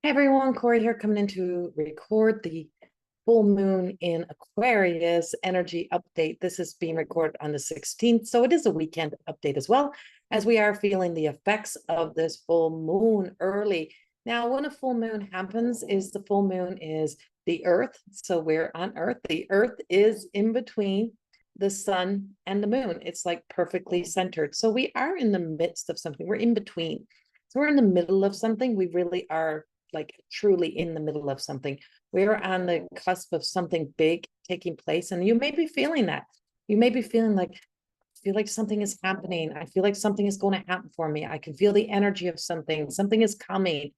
Hey everyone, Corey here coming in to record the full moon in Aquarius energy update. This is being recorded on the 16th, so it is a weekend update as well, as we are feeling the effects of this full moon early. Now, when a full moon happens, the full moon is the Earth. So we're on Earth. The Earth is in between the sun and the moon. It's like perfectly centered. So we are in the midst of something. We're in between. So we're in the middle of something. We really are like truly in the middle of something. We're on the cusp of something big taking place, and you may be feeling that. You may be feeling like, I feel like something is happening. I feel like something is going to happen for me. I can feel the energy of something. Something is coming.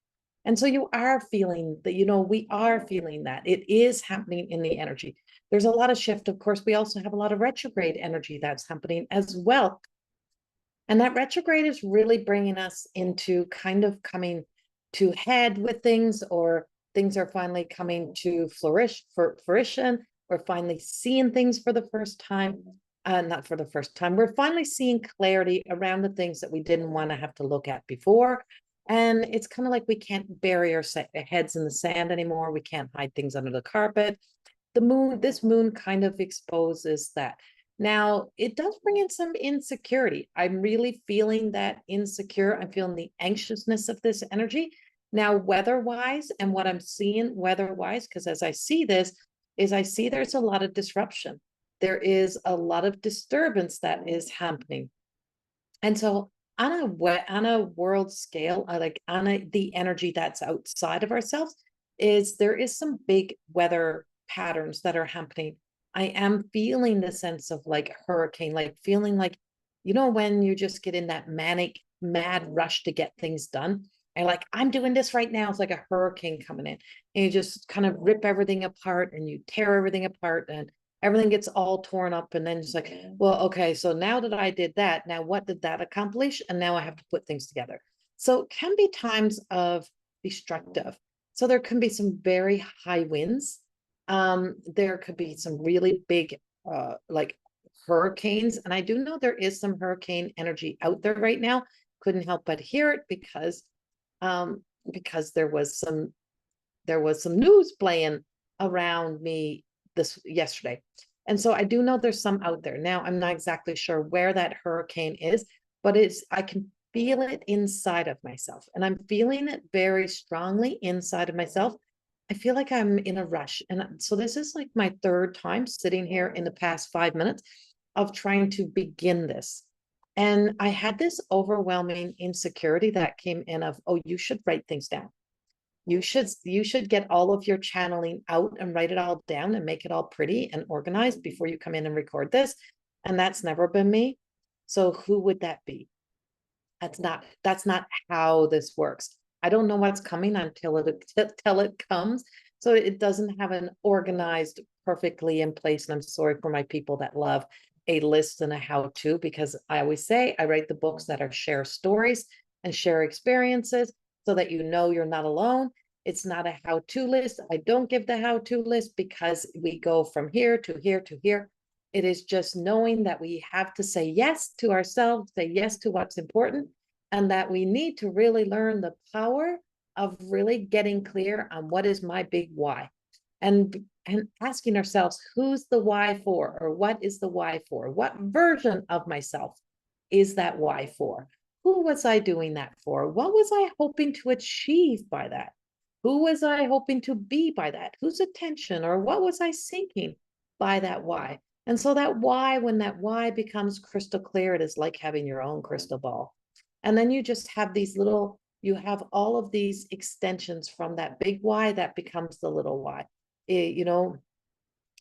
And so you are feeling that, we are feeling that it is happening in the energy. There's a lot of shift. Of course, we also have a lot of retrograde energy that's happening as well. And that retrograde is really bringing us into kind of coming to head with things, or things are finally coming to fruition. We're finally seeing things for the first time. Not for the first time. We're finally seeing clarity around the things that we didn't want to have to look at before. And it's kind of like we can't bury our heads in the sand anymore. We can't hide things under the carpet. This moon kind of exposes that. Now, it does bring in some insecurity. I'm really feeling that insecure. I'm feeling the anxiousness of this energy. Now, weather-wise, and what I'm seeing weather-wise, because as I see this, I see there's a lot of disruption. There is a lot of disturbance that is happening. And so on a world scale, the energy that's outside of ourselves, there is some big weather patterns that are happening. I am feeling the sense of like hurricane, like feeling like, when you just get in that manic, mad rush to get things done. And like, I'm doing this right now. It's like a hurricane coming in, and you just kind of rip everything apart and you tear everything apart, and everything gets all torn up. And then it's like, well, okay, so now that I did that, now what did that accomplish? And now I have to put things together. So it can be times of destructive. So there can be some very high winds. There could be some really big, like hurricanes. And I do know there is some hurricane energy out there right now. Couldn't help but hear it because there was some news playing around me yesterday. And so I do know there's some out there. Now, I'm not exactly sure where that hurricane is, but I can feel it inside of myself. And I'm feeling it very strongly inside of myself. I feel like I'm in a rush. And so this is like my third time sitting here in the past 5 minutes of trying to begin this. And I had this overwhelming insecurity that came in of, oh, you should write things down. You should get all of your channeling out and write it all down and make it all pretty and organized before you come in and record this. And that's never been me. So who would that be? That's not how this works. I don't know what's coming until it comes. So it doesn't have an organized perfectly in place. And I'm sorry for my people that love a list and a how-to, because I always say I write the books that are share stories and share experiences, so that you're not alone. It's not a how-to list. I don't give the how-to list because we go from here to here to here. It is just knowing that we have to say yes to ourselves, say yes to what's important, and that we need to really learn the power of really getting clear on what is my big why. And asking ourselves, who's the why for, or what is the why for? What version of myself is that why for? Who was I doing that for? What was I hoping to achieve by that? Who was I hoping to be by that? Whose attention, or what was I seeking by that why? And so that why, when that why becomes crystal clear, it is like having your own crystal ball. And then you just have you have all of these extensions from that big why that becomes the little why.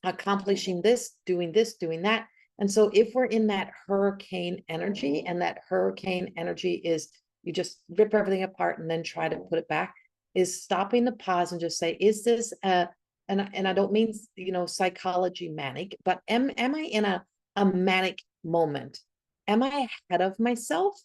Accomplishing this, doing that. And so if we're in that hurricane energy, and that hurricane energy is you just rip everything apart and then try to put it back, is stopping the pause and just say, is this and I don't mean psychology manic, but am I in a manic moment? Am I ahead of myself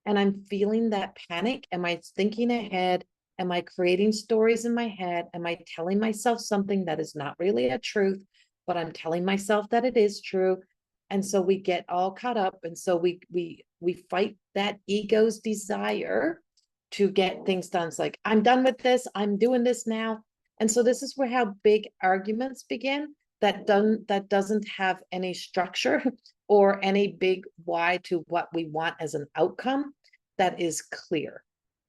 and I'm feeling that panic? Am I thinking ahead? Am I creating stories in my head? Am I telling myself something that is not really a truth, but I'm telling myself that it is true? And so we get all caught up. And so we fight that ego's desire to get things done. It's like, I'm done with this, I'm doing this now. And so this is where how big arguments begin that doesn't have any structure or any big why to what we want as an outcome that is clear.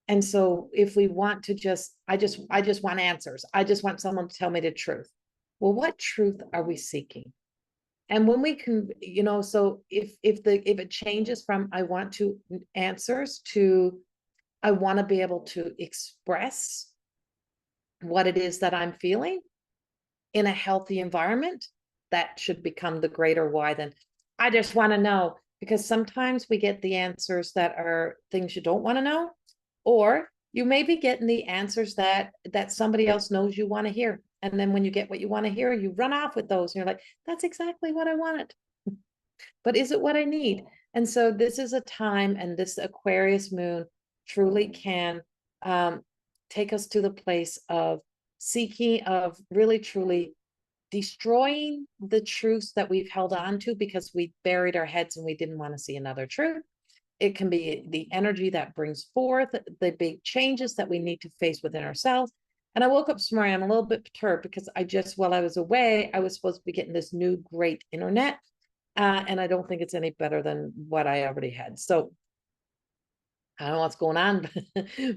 And so if we want to I just want answers. I just want someone to tell me the truth. Well, what truth are we seeking? And when we can, so if it changes from I want to answers to I want to be able to express what it is that I'm feeling in a healthy environment, that should become the greater why than I just want to know. Because sometimes we get the answers that are things you don't want to know, or you may be getting the answers that somebody else knows you want to hear. And then when you get what you want to hear, you run off with those and you're like, that's exactly what I wanted. But is it what I need? And so this is a time, and this Aquarius moon truly can take us to the place of seeking, of really truly destroying the truths that we've held on to because we buried our heads and we didn't want to see another truth. It can be the energy that brings forth the big changes that we need to face within ourselves. And I woke up this morning, I'm a little bit perturbed because while I was away, I was supposed to be getting this new great internet. And I don't think it's any better than what I already had. So I don't know what's going on,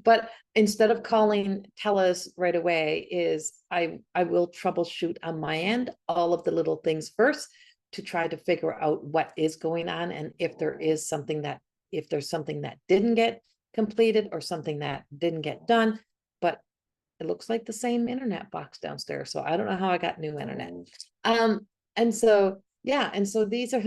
but instead of calling TELUS right away, I will troubleshoot on my end all of the little things first to try to figure out what is going on, and if there's something that didn't get completed or something that didn't get done. But it looks like the same internet box downstairs, so I don't know how I got new internet. And so yeah, and so these are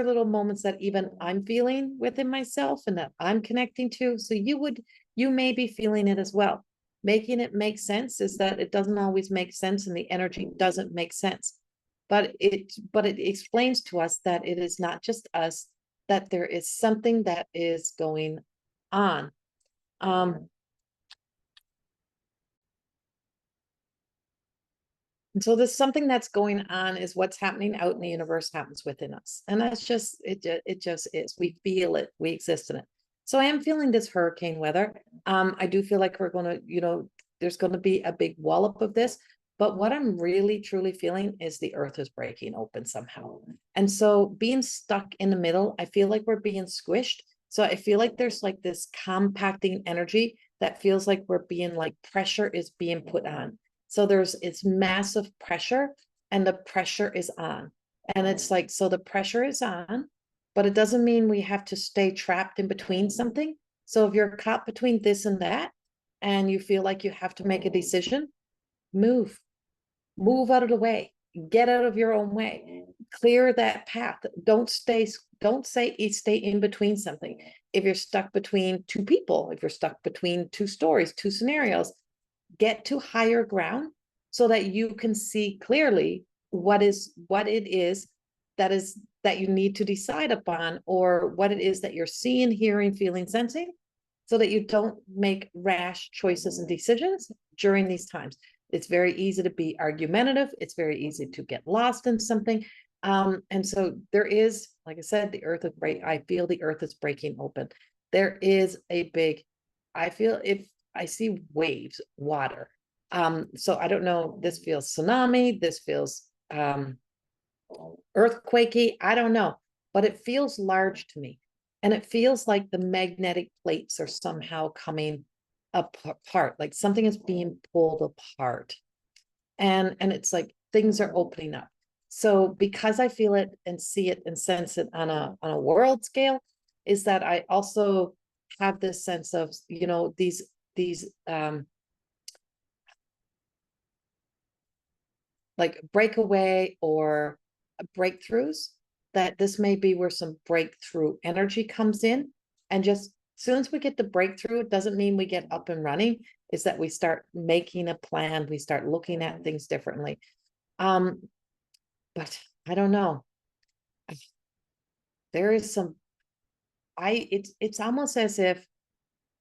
little moments that even I'm feeling within myself and that I'm connecting to. So you may be feeling it as well. Making it make sense is that it doesn't always make sense, and the energy doesn't make sense. But it explains to us that it is not just us, that there is something that is going on. And so there's something that's going on, is what's happening out in the universe happens within us. And that's just, it just is. We feel it, we exist in it. So I am feeling this hurricane weather. I do feel like we're going to, there's going to be a big wallop of this. But what I'm really truly feeling is the earth is breaking open somehow. And so being stuck in the middle, I feel like we're being squished. So I feel like there's like this compacting energy that feels like we're being like pressure is being put on. So it's massive pressure, and the pressure is on. And it's like, so the pressure is on, but it doesn't mean we have to stay trapped in between something. So if you're caught between this and that, and you feel like you have to make a decision, move out of the way, get out of your own way, clear that path. Don't say stay in between something. If you're stuck between two people, if you're stuck between two stories, two scenarios, get to higher ground so that you can see clearly what it is that you need to decide upon, or what it is that you're seeing, hearing, feeling, sensing, so that you don't make rash choices and decisions during these times. It's very easy to be argumentative. It's very easy to get lost in something. And so there is, like I said, I feel the earth is breaking open. There is I see waves, water. So I don't know, this feels tsunami, this feels earthquakey, I don't know, but it feels large to me. And it feels like the magnetic plates are somehow coming apart, like something is being pulled apart. And it's like things are opening up. So because I feel it and see it and sense it on a world scale, is that I also have this sense of, these like breakaway or breakthroughs, that this may be where some breakthrough energy comes in. And just as soon as we get the breakthrough, it doesn't mean we get up and running, is that we start making a plan, we start looking at things differently. But I don't know, there is some, it's almost as if,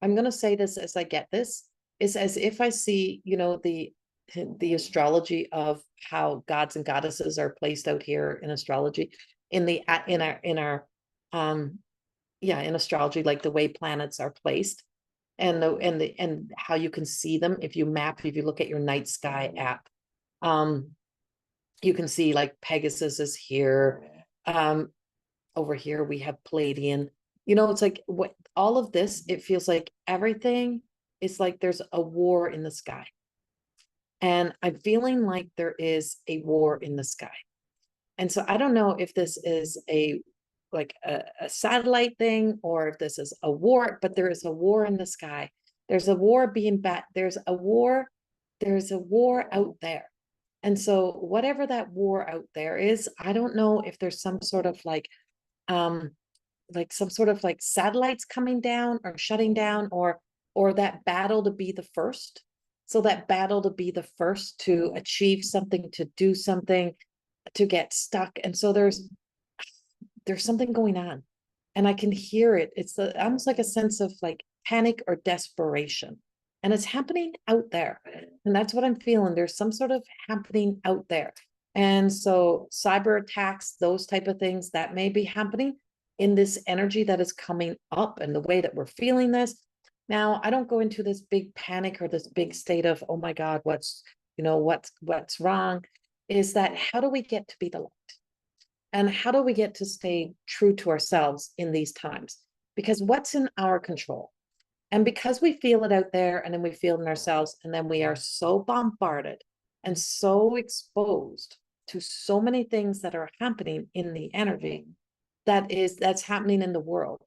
I'm going to say this as I get this, is as if I see, the astrology of how gods and goddesses are placed out here in astrology, in astrology, like the way planets are placed. and how you can see them if you look at your night sky app. You can see like Pegasus is here. Over here we have Palladian. It's like what all of this, it feels like everything is like there's a war in the sky. And I'm feeling like there is a war in the sky. And so I don't know if this is a satellite thing or if this is a war, but there is a war in the sky. There's a war there's a war out there. And so whatever that war out there is, I don't know if there's some sort of like some sort of like satellites coming down or shutting down, or that battle to be the first. So that battle to be the first to achieve something, to do something, to get stuck. And so there's something going on, and I can hear it. It's almost like a sense of like panic or desperation, and it's happening out there. And that's what I'm feeling. There's some sort of happening out there. And so cyber attacks, those type of things that may be happening in this energy that is coming up, and the way that we're feeling this. Now, I don't go into this big panic or this big state of, oh my God, what's wrong. Is that how do we get to be the light? And how do we get to stay true to ourselves in these times? Because what's in our control? And because we feel it out there, and then we feel it in ourselves, and then we are so bombarded and so exposed to so many things that are happening in the energy that's happening in the world,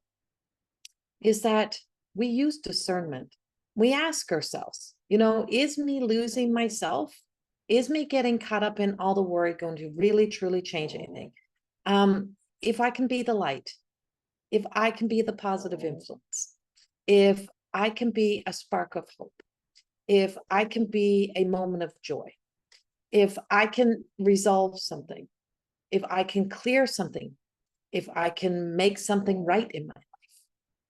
is that we use discernment. We ask ourselves, is me losing myself? Is me getting caught up in all the worry going to really, truly change anything? If I can be the light, if I can be the positive influence, if I can be a spark of hope, if I can be a moment of joy, if I can resolve something, if I can clear something, if I can make something right in my life,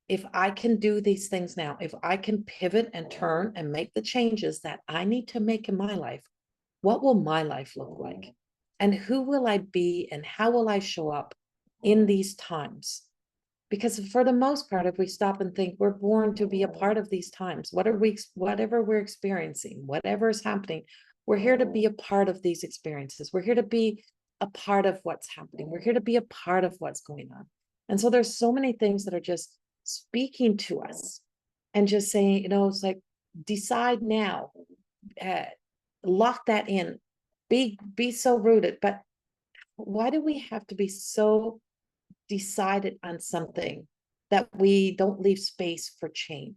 if I can do these things now, if I can pivot and turn and make the changes that I need to make in my life, what will my life look like? And who will I be, and how will I show up in these times? Because for the most part, if we stop and think, we're born to be a part of these times. Whatever we're experiencing, whatever is happening, we're here to be a part of these experiences. We're here to be a part of what's happening. We're here to be a part of what's going on. And so there's so many things that are just speaking to us and just saying, it's like, decide now, lock that in, be so rooted. But why do we have to be so decided on something that we don't leave space for change?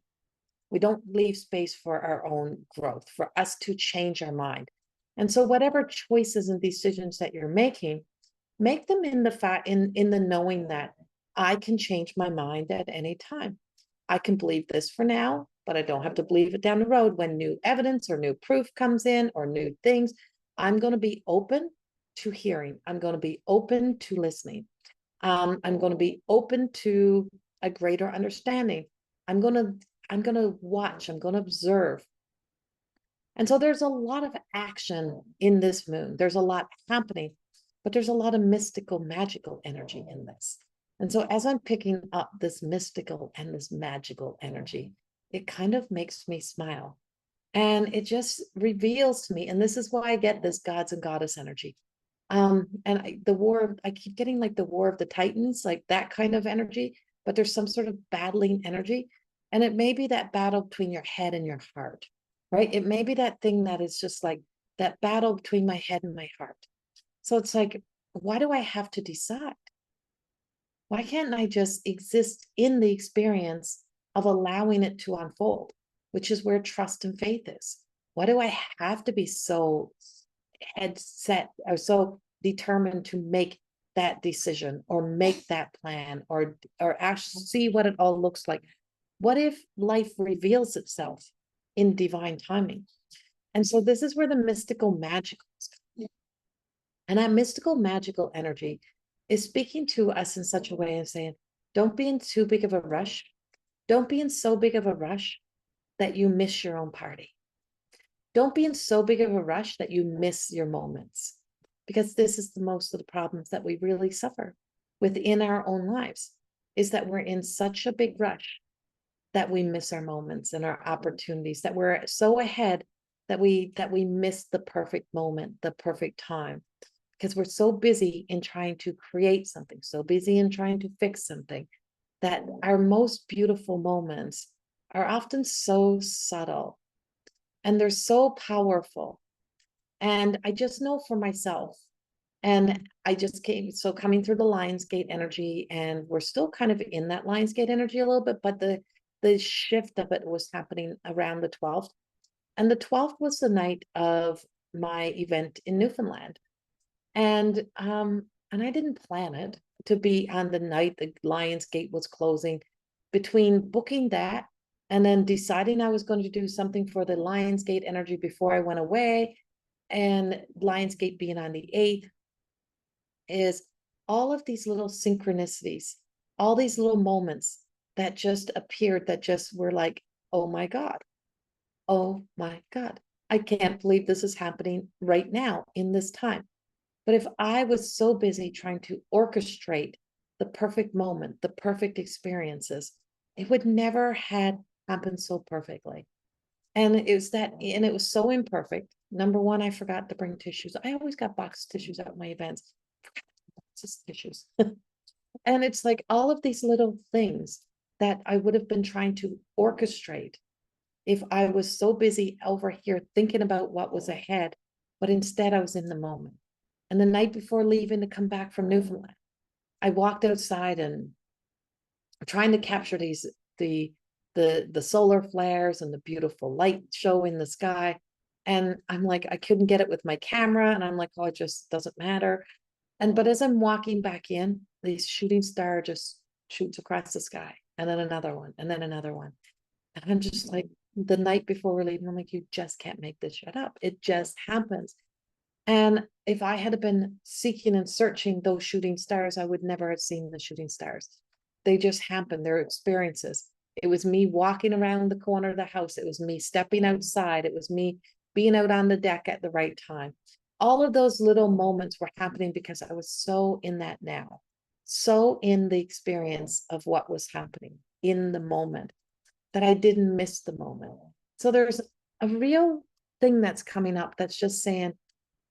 We don't leave space for our own growth, for us to change our mind. And so whatever choices and decisions that you're making, make them in the knowing that I can change my mind at any time. I can believe this for now, but I don't have to believe it down the road when new evidence or new proof comes in or new things. I'm going to be open to hearing. I'm going to be open to listening. I'm going to be open to a greater understanding. I'm going to watch. I'm going to observe. And so there's a lot of action in this moon. There's a lot happening, but there's a lot of mystical, magical energy in this. And so as I'm picking up this mystical and this magical energy, it kind of makes me smile. And it just reveals to me, and this is why I get this gods and goddess energy. I keep getting like the War of the Titans, like that kind of energy, but there's some sort of battling energy. And it may be that battle between your head and your heart, right? It may be that thing that is just like that battle between my head and my heart. So it's like, why do I have to decide? Why can't I just exist in the experience of allowing it to unfold, which is where trust and faith is? Why do I have to be so head set or so determined to make that decision or make that plan or actually see what it all looks like? What if life reveals itself in divine timing? And so this is where the mystical magical is coming. And that mystical magical energy is speaking to us in such a way and saying, don't be in too big of a rush. Don't be in so big of a rush that you miss your own party. Don't be in so big of a rush that you miss your moments, because this is the most of the problems that we really suffer within our own lives, is that we're in such a big rush that we miss our moments and our opportunities, that we're so ahead that we miss the perfect moment, the perfect time, because we're so busy in trying to create something, so busy in trying to fix something, that our most beautiful moments are often so subtle and they're so powerful. And I just know for myself, and I just came, so coming through the Lionsgate energy, and we're still kind of in that Lionsgate energy a little bit, but the shift of it was happening around the 12th. And the 12th was the night of my event in Newfoundland. And I didn't plan it to be on the night the Lionsgate was closing. Between booking that and then deciding I was going to do something for the Lionsgate energy before I went away, and Lionsgate being on the 8th, is all of these little synchronicities, all these little moments that just appeared, that just were like, oh my God, oh my God, I can't believe this is happening right now in this time. But if I was so busy trying to orchestrate the perfect moment, the perfect experiences, it would never had happened so perfectly. And it was so imperfect. Number one, I forgot to bring tissues. I always got box tissues at my events. Just tissues. And it's like all of these little things that I would have been trying to orchestrate if I was so busy over here thinking about what was ahead, but instead I was in the moment. And the night before leaving to come back from Newfoundland, I walked outside and trying to capture the solar flares and the beautiful light show in the sky. And I'm like, I couldn't get it with my camera. And I'm like, oh, it just doesn't matter. But as I'm walking back in, this shooting star just shoots across the sky, and then another one, and then another one. And I'm just like, the night before we're leaving, I'm like, you just can't make this shit up. It just happens. And if I had been seeking and searching those shooting stars, I would never have seen the shooting stars. They just happened. They're experiences. It was me walking around the corner of the house. It was me stepping outside. It was me being out on the deck at the right time. All of those little moments were happening because I was so in that now, so in the experience of what was happening in the moment, that I didn't miss the moment. So there's a real thing that's coming up that's just saying,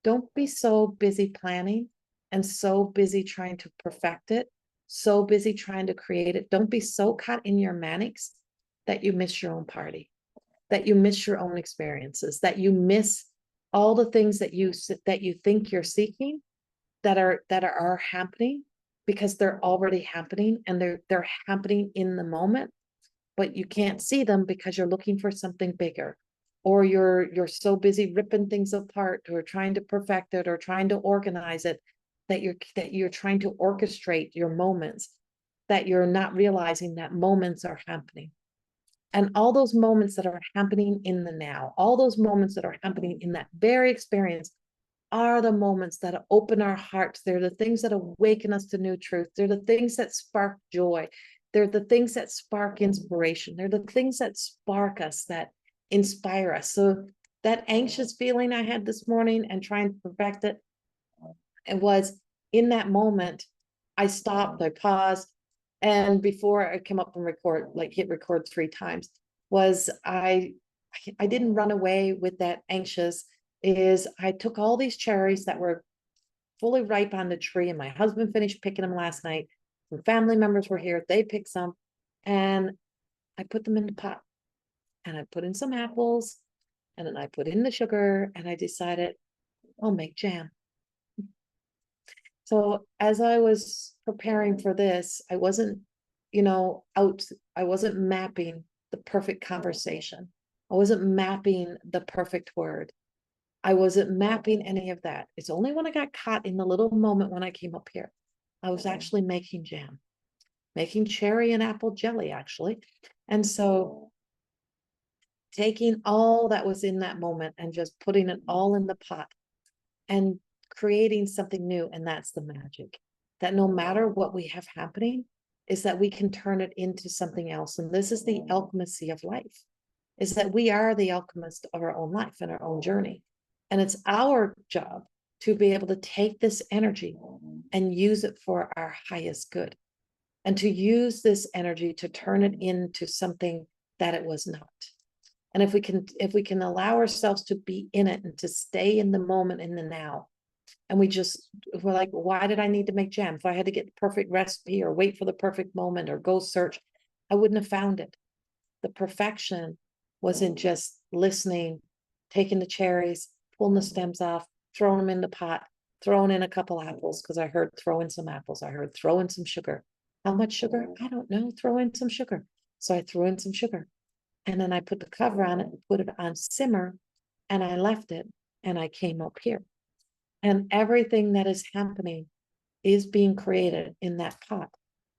don't be so busy planning and so busy trying to perfect it, so busy trying to create it. Don't be so caught in your manics that you miss your own party, that you miss your own experiences, that you miss all the things that you think you're seeking, that are happening, because they're already happening, and they're happening in the moment, but you can't see them because you're looking for something bigger, or you're so busy ripping things apart or trying to perfect it or trying to organize it, that you're trying to orchestrate your moments, that you're not realizing that moments are happening. And all those moments that are happening in the now, all those moments that are happening in that very experience, are the moments that open our hearts. They're the things that awaken us to new truth. They're the things that spark joy. They're the things that spark inspiration. They're the things that spark us, that inspire us. So that anxious feeling I had this morning and trying to perfect it, it was in that moment, I stopped, I paused. And before I came up and record, like hit record 3 times, was I didn't run away with that anxious. Is I took all these cherries that were fully ripe on the tree, and my husband finished picking them last night. Some family members were here, they picked some, and I put them in the pot, and I put in some apples, and then I put in the sugar, and I decided I'll make jam. So as I was preparing for this, I wasn't, I wasn't mapping the perfect conversation. I wasn't mapping the perfect word. I wasn't mapping any of that. It's only when I got caught in the little moment when I came up here, I was actually making jam, making cherry and apple jelly, actually. And so taking all that was in that moment and just putting it all in the pot and creating something new. And that's the magic, that no matter what we have happening, is that we can turn it into something else. And this is the alchemy of life, is that we are the alchemist of our own life and our own journey. And it's our job to be able to take this energy and use it for our highest good. and to use this energy to turn it into something that it was not. And if we can allow ourselves to be in it and to stay in the moment, in the now, and we're like, why did I need to make jam? If I had to get the perfect recipe or wait for the perfect moment or go search, I wouldn't have found it. The perfection wasn't just listening, taking the cherries, pulling the stems off, throwing them in the pot, throwing in a couple apples, because I heard throw in some apples. I heard throw in some sugar. How much sugar? I don't know. Throw in some sugar. So I threw in some sugar. And then I put the cover on it and put it on simmer, and I left it, and I came up here. And everything that is happening is being created in that pot.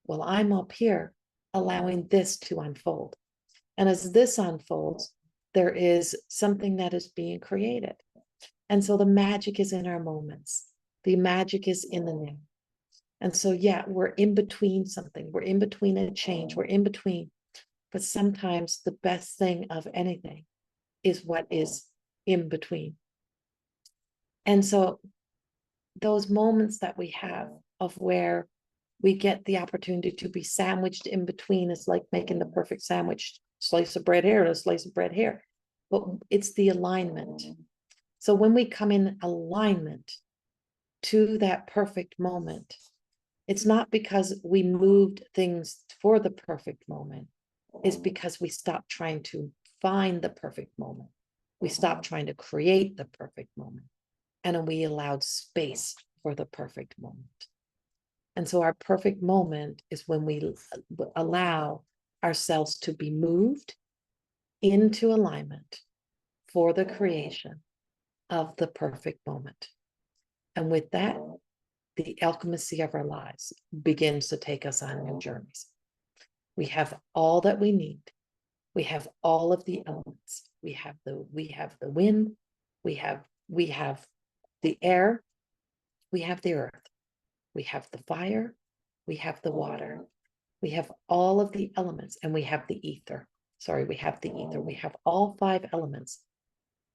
Well, I'm up here allowing this to unfold. And as this unfolds, there is something that is being created. And so the magic is in our moments. The magic is in the now. And so, yeah, we're in between something. We're in between a change. We're in between. But sometimes the best thing of anything is what is in between. And so those moments that we have of where we get the opportunity to be sandwiched in between is like making the perfect sandwich, slice of bread here and a slice of bread here. But it's the alignment. So when we come in alignment to that perfect moment, it's not because we moved things for the perfect moment. It's because we stopped trying to find the perfect moment. We stopped trying to create the perfect moment. And then we allowed space for the perfect moment. And so our perfect moment is when we allow ourselves to be moved into alignment for the creation of the perfect moment. And with that, the alchemy of our lives begins to take us on new journeys. We have all that we need. We have all of the elements. We have the wind, we have the air, we have the earth, we have the fire, we have the water, we have all of the elements, and we have the ether. We have the ether. We have all 5 elements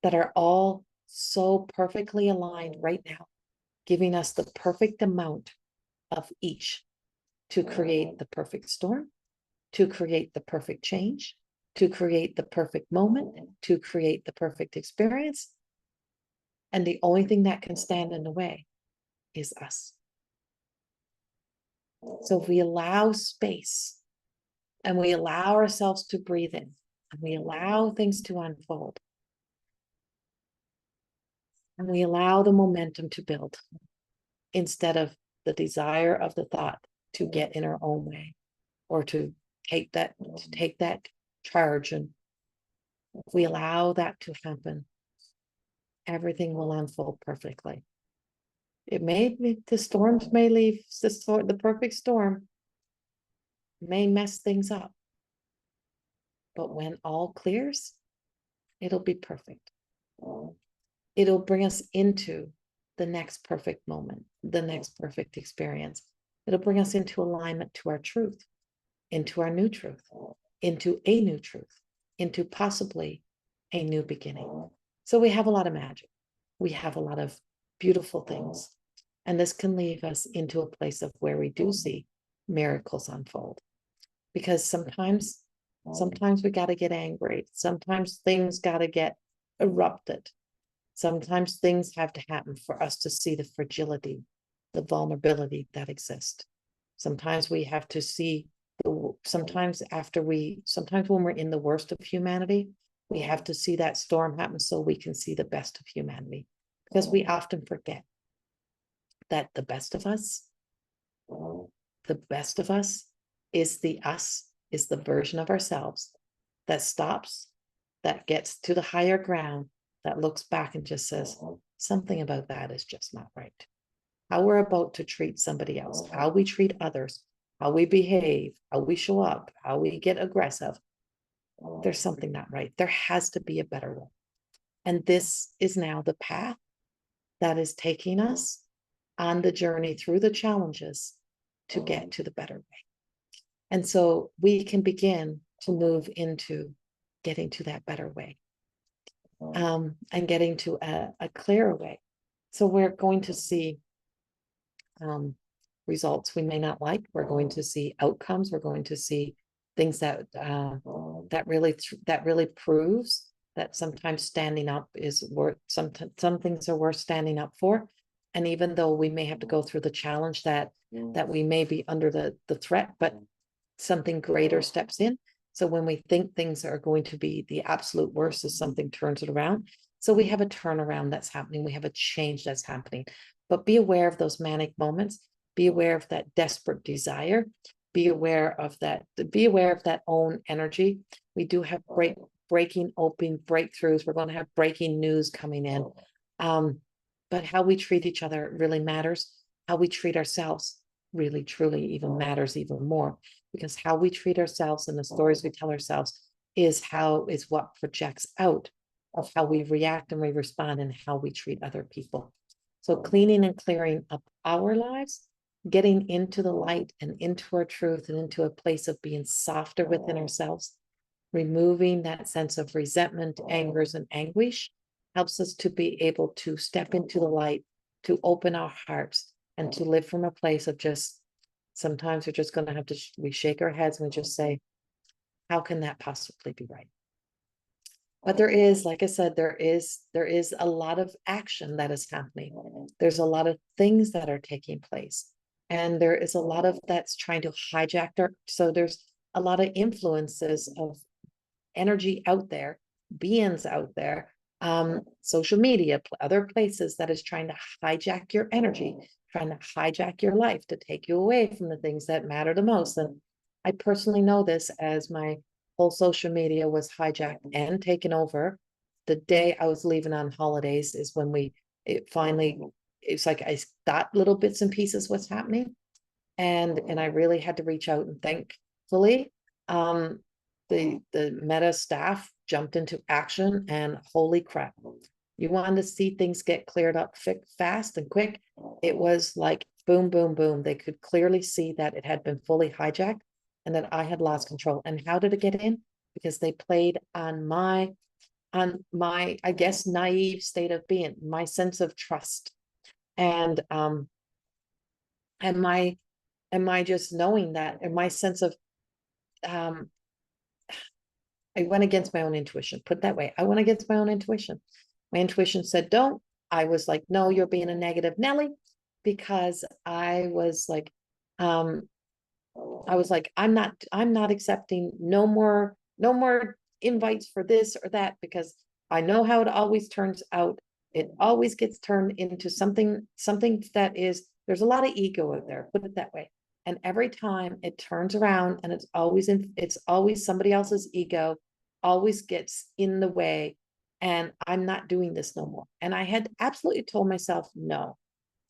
that are all so perfectly aligned right now, giving us the perfect amount of each to create the perfect storm, to create the perfect change, to create the perfect moment, to create the perfect experience. And the only thing that can stand in the way is us. So if we allow space and we allow ourselves to breathe in and we allow things to unfold and we allow the momentum to build instead of the desire of the thought to get in our own way or to take that charge, and if we allow that to happen, everything will unfold perfectly. The storms may leave, the perfect storm may mess things up, but when all clears, it'll be perfect. It'll bring us into the next perfect moment, the next perfect experience. It'll bring us into alignment to our truth, into our new truth, into a new truth, into possibly a new beginning. So we have a lot of magic. We have a lot of beautiful things. And this can leave us into a place of where we do see miracles unfold. Because sometimes we got to get angry. Sometimes things got to get erupted. Sometimes things have to happen for us to see the fragility, the vulnerability that exists. Sometimes we have to see sometimes when we're in the worst of humanity, we have to see that storm happen so we can see the best of humanity. Because we often forget that the best of us is the version of ourselves that stops, that gets to the higher ground, that looks back and just says, something about that is just not right. How we're about to treat somebody else, how we treat others, how we behave, how we show up, how we get aggressive. There's something not right. There has to be a better way. And this is now the path that is taking us on the journey through the challenges to get to the better way. And so we can begin to move into getting to that better way, and getting to a clearer way. So we're going to see results we may not like. We're going to see outcomes. We're going to see things that really proves that sometimes standing up is worth, some things are worth standing up for. And even though we may have to go through the challenge that we may be under the threat, but something greater steps in. So when we think things are going to be the absolute worst, as something turns it around. So we have a turnaround that's happening. We have a change that's happening. But be aware of those manic moments. Be aware of that desperate desire. Be aware of that. Be aware of that own energy. We do have breaking open breakthroughs. We're going to have breaking news coming in. But how we treat each other really matters. How we treat ourselves really, truly even matters even more, because how we treat ourselves and the stories we tell ourselves is what projects out of how we react and we respond and how we treat other people. So cleaning and clearing up our lives, getting into the light and into our truth and into a place of being softer within ourselves, removing that sense of resentment, angers, and anguish helps us to be able to step into the light, to open our hearts, and to live from a place of just, sometimes we're just going to have to, we shake our heads and we just say, how can that possibly be right? But there is, like I said, there is a lot of action that is happening. There's a lot of things that are taking place. And there is a lot of that's trying to hijack so there's a lot of influences of energy out there, beings out there, social media, other places that is trying to hijack your energy, trying to hijack your life to take you away from the things that matter the most. And I personally know this, as my whole social media was hijacked and taken over. The day I was leaving on holidays is when it's like I thought little bits and pieces what's happening. And I really had to reach out, and thankfully, the Meta staff jumped into action, and holy crap, you wanted to see things get cleared up fast and quick. It was like boom, boom, boom. They could clearly see that it had been fully hijacked and that I had lost control. And how did it get in? Because they played on my, I guess, naive state of being, my sense of trust. And my just knowing that, and my sense of, I went against my own intuition, put it that way. I went against my own intuition. My intuition said, don't. I was like, no, you're being a negative Nelly, because I was like, I'm not accepting no more invites for this or that, because I know how it always turns out. It always gets turned into something that is, there's a lot of ego out there, put it that way. And every time it turns around, and it's always somebody else's ego always gets in the way. And I'm not doing this no more. And I had absolutely told myself no.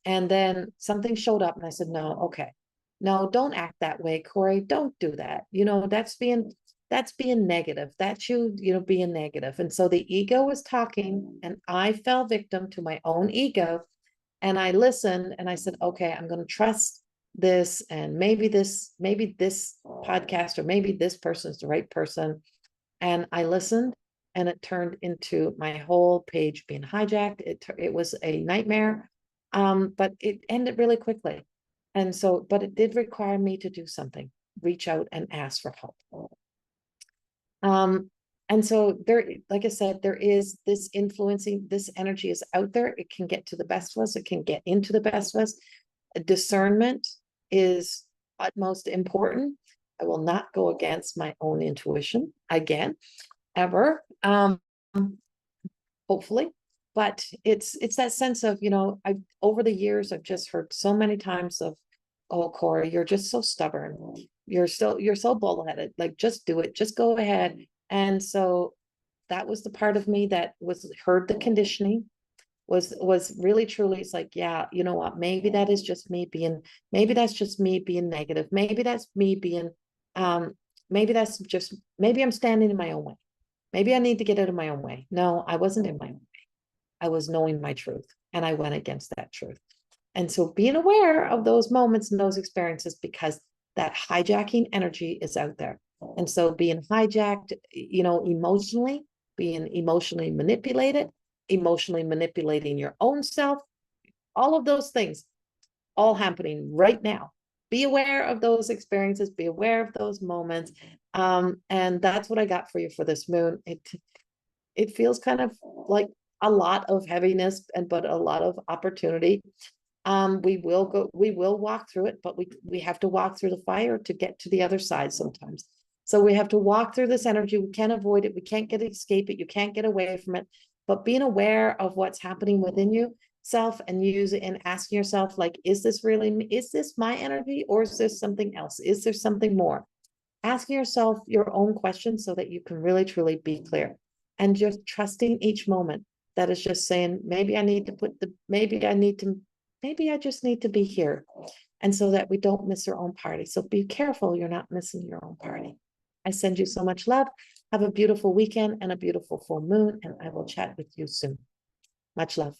And then something showed up and I said, no, okay. No, don't act that way, Corrie. Don't do that. That's being negative. That's you being negative. And so the ego was talking, and I fell victim to my own ego. And I listened and I said, okay, I'm going to trust this, and maybe this podcast, or maybe this person is the right person. And I listened, and it turned into my whole page being hijacked. It was a nightmare, but it ended really quickly. And so, but it did require me to do something, reach out and ask for help. And so there, like I said, there is this influencing, this energy is out there. It can get to the best of us. It can get into the best of us. Discernment is utmost important. I will not go against my own intuition again, ever, hopefully. But it's that sense of, over the years, I've just heard so many times of, oh, Corrie, you're just so stubborn. You're so bullheaded. Like, just do it. Just go ahead. And so that was the part of me that heard the conditioning, was really truly, it's like, yeah, you know what, maybe that's just me being negative. Maybe that's me being, maybe I'm standing in my own way. Maybe I need to get out of my own way. No, I wasn't in my own way. I was knowing my truth, and I went against that truth. And so being aware of those moments and those experiences, because that hijacking energy is out there. And so being hijacked, emotionally, being emotionally manipulated, emotionally manipulating your own self, all of those things. all happening right now. Be aware of those experiences, be aware of those moments. And that's what I got for you for this moon. It feels kind of like a lot of heaviness, but a lot of opportunity. We will walk through it, but we have to walk through the fire to get to the other side sometimes. So we have to walk through this energy. We can't avoid it. We can't escape it. You can't get away from it. But being aware of what's happening within you self and use it and asking yourself, like, is this my energy, or is this something else? Is there something more? Asking yourself your own questions so that you can really truly be clear, and just trusting each moment. That is just saying, maybe I just need to be here. And so that we don't miss our own party. So be careful you're not missing your own party. I send you so much love. Have a beautiful weekend and a beautiful full moon, and I will chat with you soon. Much love.